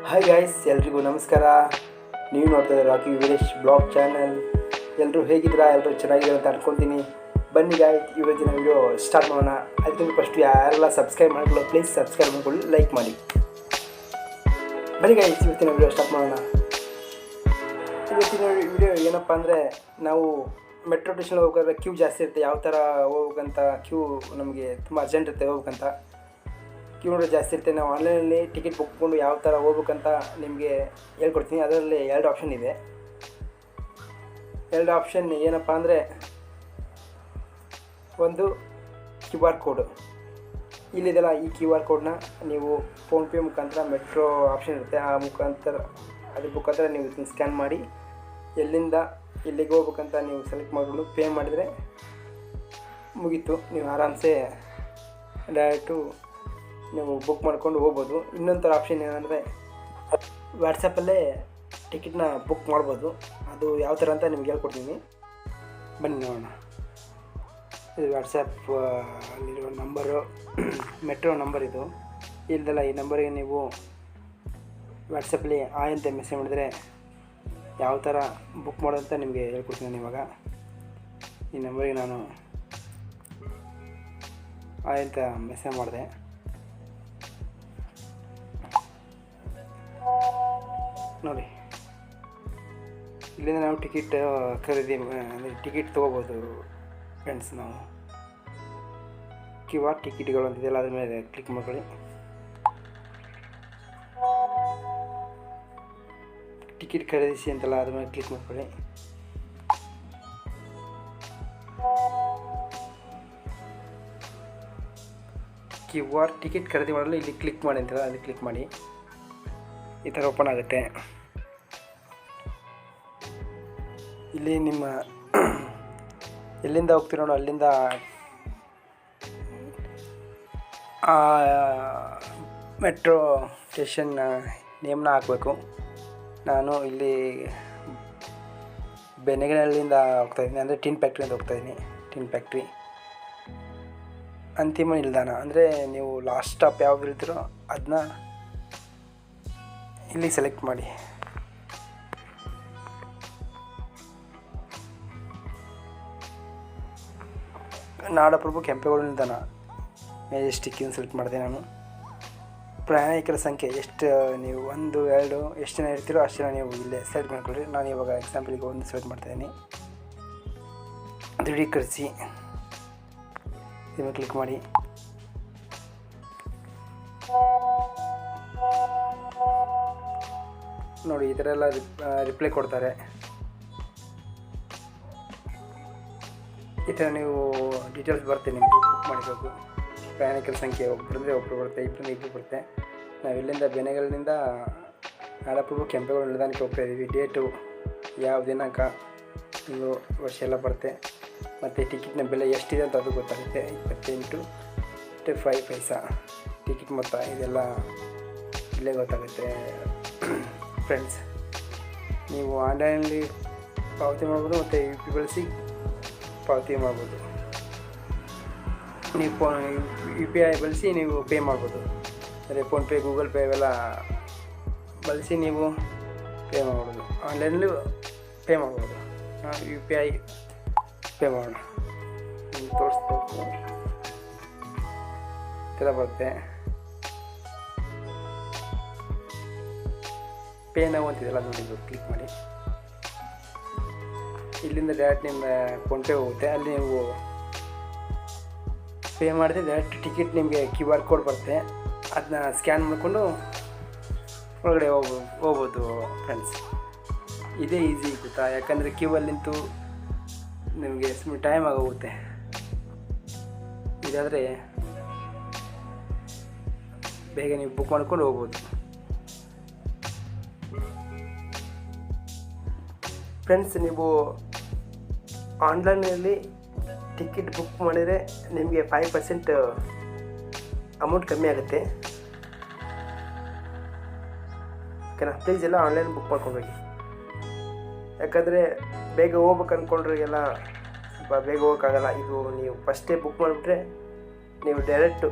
Hi guys, ಎಲ್ರಿಗೂ ನಮಸ್ಕಾರ. ನೀವು ನೋಡ್ತಾ ಇದ್ದೀರಾ ರಾಕಿ ವೀರೇಶ್ ಬ್ಲಾಗ್ ಚಾನಲ್. ಎಲ್ಲರೂ ಹೇಗಿದ್ದೀರಾ? ಎಲ್ಲರೂ ಚೆನ್ನಾಗಿದ್ದಾರೆ ಅಂತ ಅನ್ಕೊತೀನಿ. ಬನ್ನಿ ಗಾಯ್ಸ್, ಇವತ್ತಿನ ವಿಡಿಯೋ ಸ್ಟಾರ್ಟ್ ಮಾಡೋಣ. ಅದಕ್ಕಿಂತ ಫಸ್ಟ್ ಯಾರೆಲ್ಲ ಸಬ್ಸ್ಕ್ರೈಬ್ ಮಾಡಿಕೊಳ್ಳೋ ಪ್ಲೀಸ್ ಸಬ್ಸ್ಕ್ರೈಬ್ ಮಾಡಿಕೊಳ್ಳಿ, ಲೈಕ್ ಮಾಡಿ. ಬನ್ನಿ ಗಾಯ್ಸ್, ಇವತ್ತಿನ ವಿಡಿಯೋ ಸ್ಟಾರ್ಟ್ ಮಾಡೋಣ. ಇವತ್ತಿನ ವಿಡಿಯೋ ಏನಪ್ಪ ಅಂದರೆ, ನಾವು ಮೆಟ್ರೋ ಸ್ಟೇಷನ್ ಹೋಗೋದ್ರೆ ಕ್ಯೂ ಜಾಸ್ತಿ ಇರುತ್ತೆ. ಯಾವ ಥರ ಹೋಗ್ಬೇಕಂತ, ಕ್ಯೂ ನಮಗೆ ತುಂಬ ಅರ್ಜೆಂಟ್ ಇರುತ್ತೆ ಹೋಗ್ಬೇಕಂತ. ಕ್ಯೂ ನೋಡೋ ಜಾಸ್ತಿ ಇರುತ್ತೆ. ನಾವು ಆನ್ಲೈನಲ್ಲಿ ಟಿಕೆಟ್ ಬುಕ್ ಮಾಡ್ಕೊಂಡು ಯಾವ ಥರ ಹೋಗ್ಬೇಕಂತ ನಿಮಗೆ ಹೇಳ್ಕೊಡ್ತೀನಿ. ಅದರಲ್ಲಿ 2 ಆಪ್ಷನ್ ಇದೆ. 2 ಆಪ್ಷನ್ ಏನಪ್ಪ ಅಂದರೆ, ಒಂದು QR ಕೋಡು ಇಲ್ಲಿದೆಲ್ಲ. ಈ QR ಕೋಡ್ನ ನೀವು ಫೋನ್ಪೇ ಮುಖಾಂತರ, ಮೆಟ್ರೋ ಆಪ್ಷನ್ ಇರುತ್ತೆ ಆ ಮುಖಾಂತರ, ಅದ್ರ ಮುಖಾಂತರ ನೀವು ಇದನ್ನು ಸ್ಕ್ಯಾನ್ ಮಾಡಿ ಎಲ್ಲಿಂದ ಎಲ್ಲಿಗೆ ಹೋಗ್ಬೇಕಂತ ನೀವು ಸೆಲೆಕ್ಟ್ ಮಾಡಿಕೊಂಡು ಪೇ ಮಾಡಿದರೆ ಮುಗೀತು. ನೀವು ಆರಾಮ್ಸೆ ಡೈರೆಕ್ಟು ನೀವು ಬುಕ್ ಮಾಡ್ಕೊಂಡು ಹೋಗ್ಬೋದು. ಇನ್ನೊಂದು ಥರ ಆಪ್ಷನ್ ಏನಂದರೆ, ವಾಟ್ಸಪ್ಪಲ್ಲೇ ಟಿಕೆಟ್ನ ಬುಕ್ ಮಾಡ್ಬೋದು. ಅದು ಯಾವ ಥರ ಅಂತ ನಿಮ್ಗೆ ಹೇಳ್ಕೊಡ್ತೀನಿ, ಬನ್ನಿ ನೋಡೋಣ. ಇದು ವಾಟ್ಸಪ್ ಅಲ್ಲಿರುವ ನಂಬರು, ಮೆಟ್ರೋ ನಂಬರ್ ಇದು. ಇಲ್ದಲ್ಲ, ಈ ನಂಬರಿಗೆ ನೀವು ವಾಟ್ಸಪ್ಪಲ್ಲಿ ಆಯ್ ಅಂತ ಮೆಸೇಜ್ ಮಾಡಿದರೆ ಯಾವ ಥರ ಬುಕ್ ಮಾಡೋದಂತ ನಿಮಗೆ ಹೇಳ್ಕೊಡ್ತೀನಿ ನಾನು ಇವಾಗ. ಈ ನಂಬರಿಗೆ ನಾನು ಆಯ್ ಅಂತ ಮೆಸೇಜ್ ಮಾಡಿದೆ. ನೋಡಿ, ಇಲ್ಲಿಂದ ನಾವು ಟಿಕೆಟ್ ಖರೀದಿ ಅಂದರೆ ಟಿಕೆಟ್ ತೊಗೋಬೋದು ಫ್ರೆಂಡ್ಸ್. ನಾವು QR ಟಿಕೆಟ್ಗಳು ಅಂತಿದೆಯಲ್ಲ, ಅದ್ರ ಮೇಲೆ ಕ್ಲಿಕ್ ಮಾಡ್ಕೊಳ್ಳಿ. ಟಿಕೆಟ್ ಖರೀದಿಸಿ ಅಂತಲ್ಲ, ಅದ್ರ ಮೇಲೆ ಕ್ಲಿಕ್ ಮಾಡ್ಕೊಳ್ಳಿ. QR ಟಿಕೆಟ್ ಖರೀದಿ ಮಾಡಲು ಇಲ್ಲಿ ಕ್ಲಿಕ್ ಮಾಡಿ ಅಂತಲ್ಲ, ಅಲ್ಲಿ ಕ್ಲಿಕ್ ಮಾಡಿ. ಈ ಥರ ಓಪನ್ ಆಗುತ್ತೆ. ಇಲ್ಲಿ ನಿಮ್ಮ ಎಲ್ಲಿಂದ ಹೋಗ್ತೀರೋ ಅಲ್ಲಿಂದ ಮೆಟ್ರೋ ಸ್ಟೇಷನ್ ನೇಮ್ನ ಹಾಕಬೇಕು. ನಾನು ಇಲ್ಲಿ ಬೆನಗನಹಳ್ಳಿಯಿಂದ ಹೋಗ್ತಾಯಿದ್ದೀನಿ, ಅಂದರೆ ಟಿನ್ ಫ್ಯಾಕ್ಟ್ರಿಯಿಂದ ಹೋಗ್ತಾಯಿದ್ದೀನಿ. ಟಿನ್ ಫ್ಯಾಕ್ಟ್ರಿ ಅಂತಿಮ ನಿಲ್ದಾಣ ಅಂದರೆ ನೀವು ಲಾಸ್ಟ್ ಸ್ಟಾಪ್ ಯಾವ್ದು ಇರ್ತೀರೋ ಅದನ್ನ ಇಲ್ಲಿ ಸೆಲೆಕ್ಟ್ ಮಾಡಿ. ನಾಡಪ್ರಭು ಕೆಂಪೇಗೌಡ ನಿಲ್ದಾಣ ಮೆಜೆಸ್ಟಿಕ್ ಸೆಲೆಕ್ಟ್ ಮಾಡಿದೆ ನಾನು. ಪ್ರಯಾಣಿಕರ ಸಂಖ್ಯೆ ಎಷ್ಟು, ನೀವು 1, 2 ಎಷ್ಟು ಜನ ಇರ್ತೀರೋ ಅಷ್ಟು ಜನ ನೀವು ಇಲ್ಲೇ ಸೆಲೆಕ್ಟ್ ಮಾಡ್ಕೊಳ್ಳಿ. ನಾನು ಇವಾಗ ಎಕ್ಸಾಂಪಲಿಗೆ 1 ಸೆಲೆಕ್ಟ್ ಮಾಡ್ತಾಯಿದ್ದೀನಿ. ದೃಢೀಕರಿಸಿ ಇದನ್ನು ಕ್ಲಿಕ್ ಮಾಡಿ. ನೋಡಿ, ಈ ಥರ ಎಲ್ಲ ರಿಪ್ಲೈ ಕೊಡ್ತಾರೆ. ಈ ಥರ ನೀವು ಡೀಟೇಲ್ಸ್ ಬರುತ್ತೆ, ನಿಮಗೆ ಬುಕ್ ಮಾಡಿಬೇಕು. ಪ್ರಯಾಣಿಕರ ಸಂಖ್ಯೆ ಒಬ್ಬರಂದರೆ ಒಬ್ಬರು ಬರುತ್ತೆ, ಇಬ್ಬರು ಬರುತ್ತೆ. ನಾವು ಇಲ್ಲಿಂದ ಬೆನಗಲಿನಿಂದ ನಾಡಪ್ರಭು ಕೆಂಪೇಗೌಡ ನಿಲ್ದಾಣಕ್ಕೆ ಹೋಗ್ತಾ ಇದ್ದೀವಿ. ಡೇಟು, ಯಾವ ದಿನಾಂಕ, ತಿಂಗಳು, ವರ್ಷ ಎಲ್ಲ ಬರುತ್ತೆ. ಮತ್ತು ಟಿಕೆಟ್ನ ಬೆಲೆ ಎಷ್ಟಿದೆ ಅಂತ ಅದು ಗೊತ್ತಾಗುತ್ತೆ. 28.5 ಪೈಸಾ ಟಿಕೆಟ್ ಮೊತ್ತ, ಇದೆಲ್ಲ ಇಲ್ಲೇ ಗೊತ್ತಾಗುತ್ತೆ ಫ್ರೆಂಡ್ಸ್. ನೀವು ಆನ್ಲೈನಲ್ಲಿ ಪಾವತಿ ಮಾಡ್ಬೋದು, ಮತ್ತು UPI ಬಳಸಿ ಪಾವತಿ ಮಾಡ್ಬೋದು. ನೀವು UPI ಬಳಸಿ ನೀವು ಪೇ ಮಾಡ್ಬೋದು. ಅಂದರೆ ಫೋನ್ಪೇ, ಗೂಗಲ್ ಪೇ ಇವೆಲ್ಲ ಬಳಸಿ ನೀವು ಪೇ ಮಾಡ್ಬೋದು. ಆನ್ಲೈನಲ್ಲಿ ಪೇ ಮಾಡ್ಬೋದು. UPI ಪೇ ಮಾಡೋಣ, ನಿಮ್ಗೆ ತೋರಿಸ್ಬೇಕು. ಈ ಥರ ಬರುತ್ತೆ. ಪೇ ನಾವು ಅಂತಿದೆಲ್ಲ ನೋಡಿ, ಕ್ಲಿಕ್ ಮಾಡಿ. ಇಲ್ಲಿಂದ ಡೈರೆಕ್ಟ್ ನಿಮ್ಮ ಫೋನ್ಪೇ ಹೋಗುತ್ತೆ. ಅಲ್ಲಿ ನೀವು ಪೇ ಮಾಡಿದ್ರೆ ಡೈರೆಕ್ಟ್ ಟಿಕೆಟ್ ನಿಮಗೆ QR ಕೋಡ್ ಬರುತ್ತೆ. ಅದನ್ನ ಸ್ಕ್ಯಾನ್ ಮಾಡಿಕೊಂಡು ಒಳಗಡೆ ಹೋಗ್ಬೋದು ಫ್ರೆಂಡ್ಸ್. ಇದೇ ಈಸಿ ಗೊತ್ತಾ, ಯಾಕಂದರೆ ಕ್ಯೂವಲ್ಲಿ ನಿಂತು ನಿಮಗೆ ಸುಮ್ಮನೆ ಟೈಮ್ ಆಗೋಗುತ್ತೆ. ಇದಾದರೆ ಬೇಗ ನೀವು ಬುಕ್ ಮಾಡ್ಕೊಂಡು ಹೋಗ್ಬೋದು ಫ್ರೆಂಡ್ಸ್. ನೀವು ಆನ್ಲೈನಲ್ಲಿ ಟಿಕೆಟ್ ಬುಕ್ ಮಾಡಿದರೆ ನಿಮಗೆ 5% ಅಮೌಂಟ್ ಕಮ್ಮಿ ಆಗುತ್ತೆ. ಓಕೆನಾ? ಪ್ಲೀಸ್ ಎಲ್ಲ ಆನ್ಲೈನ್ ಬುಕ್ ಮಾಡ್ಕೊಬೇಕು. ಯಾಕಂದರೆ ಬೇಗ ಹೋಗ್ಬೇಕು ಅಂದ್ಕೊಂಡ್ರಿಗೆಲ್ಲ ಸ್ವಲ್ಪ ಬೇಗ ಹೋಗೋಕ್ಕಾಗಲ್ಲ. ಇದು ನೀವು ಫಸ್ಟೇ ಬುಕ್ ಮಾಡಿಬಿಟ್ರೆ ನೀವು ಡೈರೆಕ್ಟು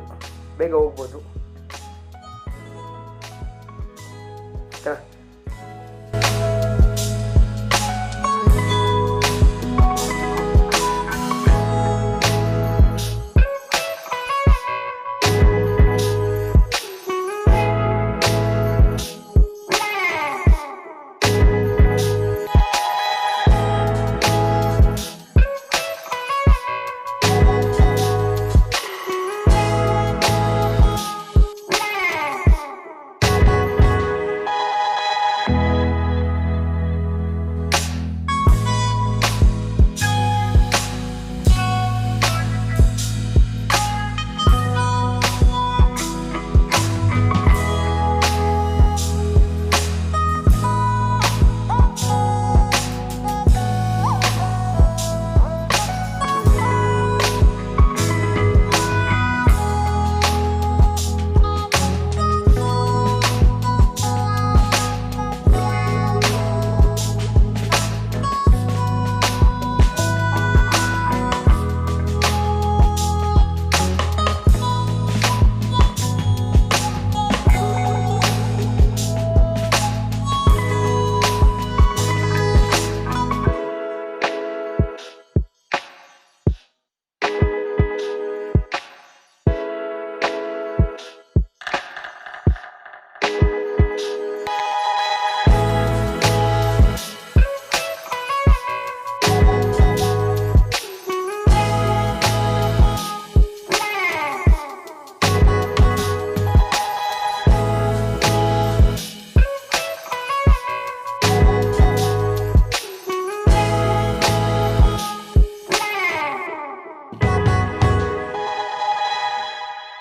ಬೇಗ ಹೋಗ್ಬೋದು. ಓಕೆನಾ.